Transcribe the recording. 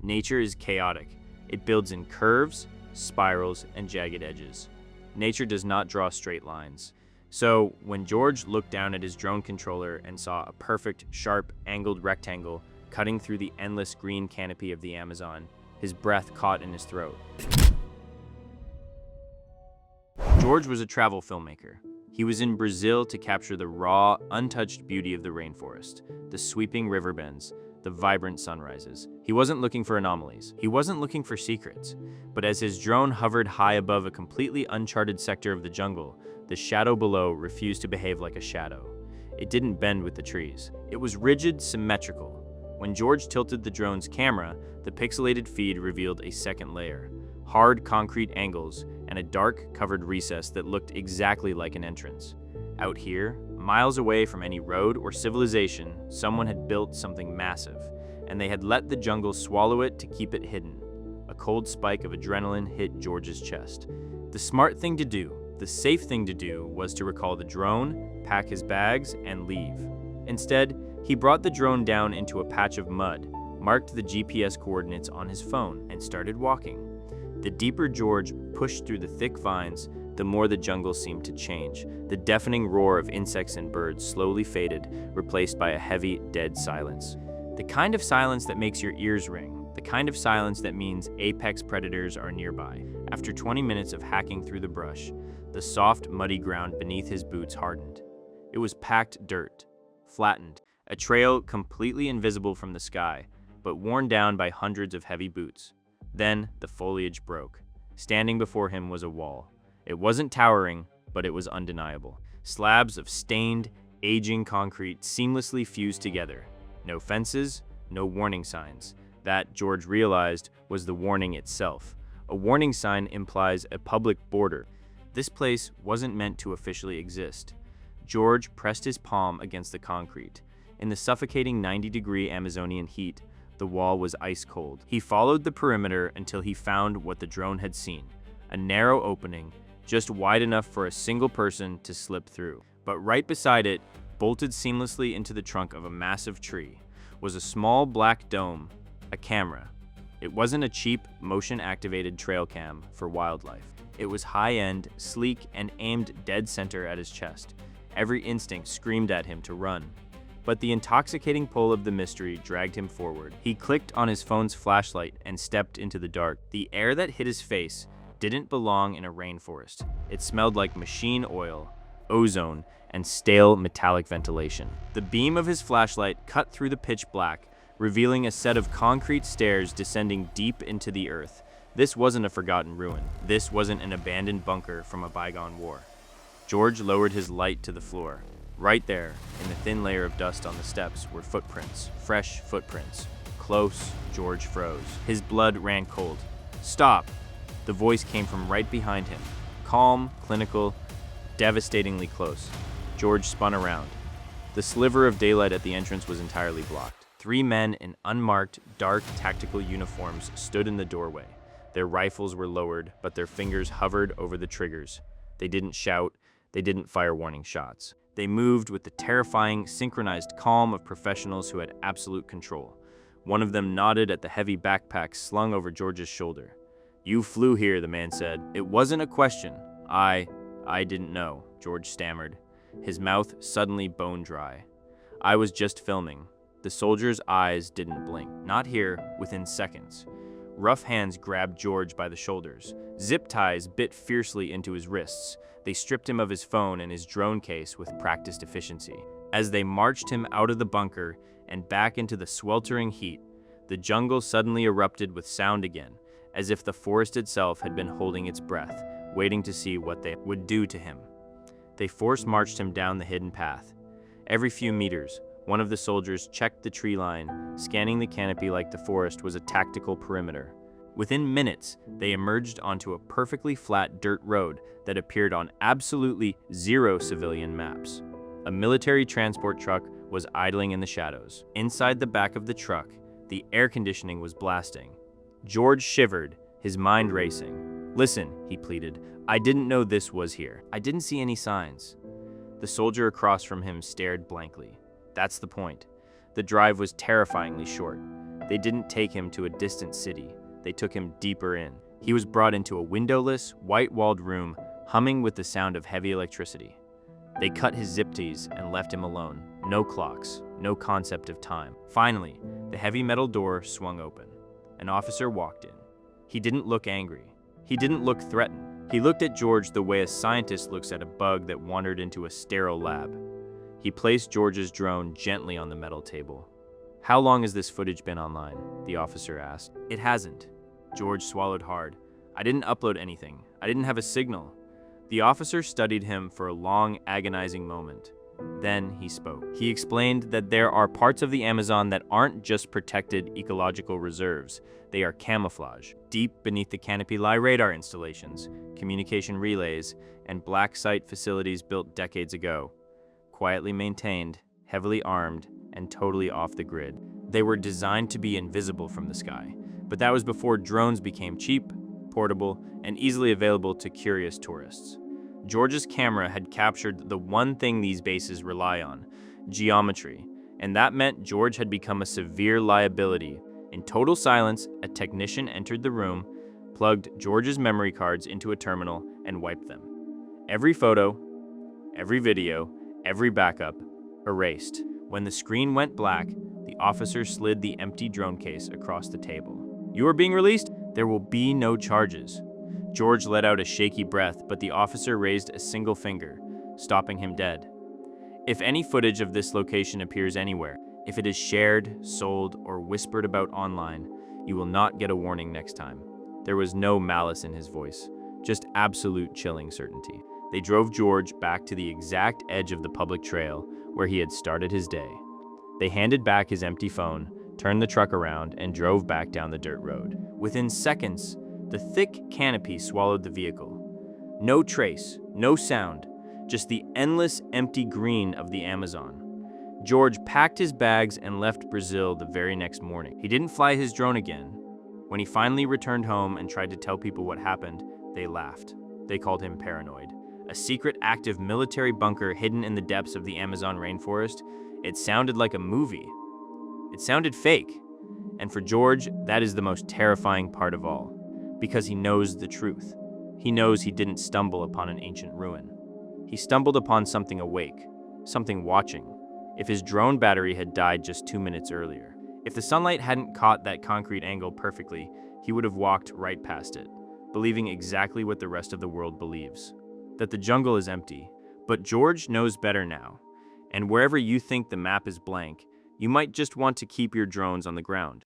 Nature is chaotic. It builds in curves, spirals, and jagged edges. Nature does not draw straight lines. So, when George looked down at his drone controller and saw a perfect, sharp, angled rectangle cutting through the endless green canopy of the Amazon, his breath caught in his throat. George was a travel filmmaker. He was in Brazil to capture the raw, untouched beauty of the rainforest, the sweeping river bends, the vibrant sunrises. He wasn't looking for anomalies. He wasn't looking for secrets. But as his drone hovered high above a completely uncharted sector of the jungle, the shadow below refused to behave like a shadow. It didn't bend with the trees. It was rigid, symmetrical. When George tilted the drone's camera, the pixelated feed revealed a second layer, hard concrete angles, and a dark, covered recess that looked exactly like an entrance. Out here, miles away from any road or civilization, someone had built something massive, and they had let the jungle swallow it to keep it hidden. A cold spike of adrenaline hit George's chest. The smart thing to do, the safe thing to do, was to recall the drone, pack his bags, and leave. Instead, he brought the drone down into a patch of mud, marked the GPS coordinates on his phone, and started walking. The deeper George pushed through the thick vines, the more the jungle seemed to change. The deafening roar of insects and birds slowly faded, replaced by a heavy, dead silence. The kind of silence that makes your ears ring. The kind of silence that means apex predators are nearby. After 20 minutes of hacking through the brush, the soft, muddy ground beneath his boots hardened. It was packed dirt, flattened, a trail completely invisible from the sky, but worn down by hundreds of heavy boots. Then the foliage broke. Standing before him was a wall. It wasn't towering, but it was undeniable. Slabs of stained, aging concrete seamlessly fused together. No fences, no warning signs. That, George realized, was the warning itself. A warning sign implies a public border. This place wasn't meant to officially exist. George pressed his palm against the concrete. In the suffocating 90-degree Amazonian heat, the wall was ice cold. He followed the perimeter until he found what the drone had seen, a narrow opening, just wide enough for a single person to slip through. But right beside it, bolted seamlessly into the trunk of a massive tree, was a small black dome, a camera. It wasn't a cheap, motion-activated trail cam for wildlife. It was high-end, sleek, and aimed dead center at his chest. Every instinct screamed at him to run. But the intoxicating pull of the mystery dragged him forward. He clicked on his phone's flashlight and stepped into the dark. The air that hit his face didn't belong in a rainforest. It smelled like machine oil, ozone, and stale metallic ventilation. The beam of his flashlight cut through the pitch black, revealing a set of concrete stairs descending deep into the earth. This wasn't a forgotten ruin. This wasn't an abandoned bunker from a bygone war. George lowered his light to the floor. Right there, in the thin layer of dust on the steps, were footprints, fresh footprints. Close, George froze. His blood ran cold. "Stop!" The voice came from right behind him. Calm, clinical, devastatingly close. George spun around. The sliver of daylight at the entrance was entirely blocked. 3 men in unmarked, dark tactical uniforms stood in the doorway. Their rifles were lowered, but their fingers hovered over the triggers. They didn't shout. They didn't fire warning shots. They moved with the terrifying, synchronized calm of professionals who had absolute control. One of them nodded at the heavy backpack slung over George's shoulder. "You flew here," the man said. "It wasn't a question. I didn't know," George stammered, his mouth suddenly bone dry. "I was just filming." The soldier's eyes didn't blink. "Not here," within seconds. Rough hands grabbed George by the shoulders. Zip ties bit fiercely into his wrists. They stripped him of his phone and his drone case with practiced efficiency. As they marched him out of the bunker and back into the sweltering heat, the jungle suddenly erupted with sound again, as if the forest itself had been holding its breath, waiting to see what they would do to him. They force-marched him down the hidden path. Every few meters, one of the soldiers checked the tree line, scanning the canopy like the forest was a tactical perimeter. Within minutes, they emerged onto a perfectly flat dirt road that appeared on absolutely zero civilian maps. A military transport truck was idling in the shadows. Inside the back of the truck, the air conditioning was blasting. George shivered, his mind racing. "Listen," he pleaded, "I didn't know this was here. I didn't see any signs." The soldier across from him stared blankly. That's the point. The drive was terrifyingly short. They didn't take him to a distant city. They took him deeper in. He was brought into a windowless, white-walled room, humming with the sound of heavy electricity. They cut his zip tees and left him alone. No clocks, no concept of time. Finally, the heavy metal door swung open. An officer walked in. He didn't look angry. He didn't look threatened. He looked at George the way a scientist looks at a bug that wandered into a sterile lab. He placed George's drone gently on the metal table. "How long has this footage been online?" the officer asked. "It hasn't." George swallowed hard. "I didn't upload anything. I didn't have a signal." The officer studied him for a long, agonizing moment. Then he spoke. He explained that there are parts of the Amazon that aren't just protected ecological reserves. They are camouflage. Deep beneath the canopy lie radar installations, communication relays, and black site facilities built decades ago. Quietly maintained, heavily armed, and totally off the grid. They were designed to be invisible from the sky, but that was before drones became cheap, portable, and easily available to curious tourists. George's camera had captured the one thing these bases rely on: geometry, and that meant George had become a severe liability. In total silence, a technician entered the room, plugged George's memory cards into a terminal, and wiped them. Every photo, every video, every backup, erased. When the screen went black, the officer slid the empty drone case across the table. "You are being released? There will be no charges." George let out a shaky breath, but the officer raised a single finger, stopping him dead. "If any footage of this location appears anywhere, if it is shared, sold, or whispered about online, you will not get a warning next time." There was no malice in his voice, just absolute chilling certainty. They drove George back to the exact edge of the public trail where he had started his day. They handed back his empty phone, turned the truck around, and drove back down the dirt road. Within seconds, the thick canopy swallowed the vehicle. No trace, no sound, just the endless empty green of the Amazon. George packed his bags and left Brazil the very next morning. He didn't fly his drone again. When he finally returned home and tried to tell people what happened, they laughed. They called him paranoid. A secret active military bunker hidden in the depths of the Amazon rainforest. It sounded like a movie. It sounded fake. And for George, that is the most terrifying part of all, because he knows the truth. He knows he didn't stumble upon an ancient ruin. He stumbled upon something awake, something watching. If his drone battery had died just 2 minutes earlier, if the sunlight hadn't caught that concrete angle perfectly, he would have walked right past it, believing exactly what the rest of the world believes, that the jungle is empty. But George knows better now, and wherever you think the map is blank, you might just want to keep your drones on the ground.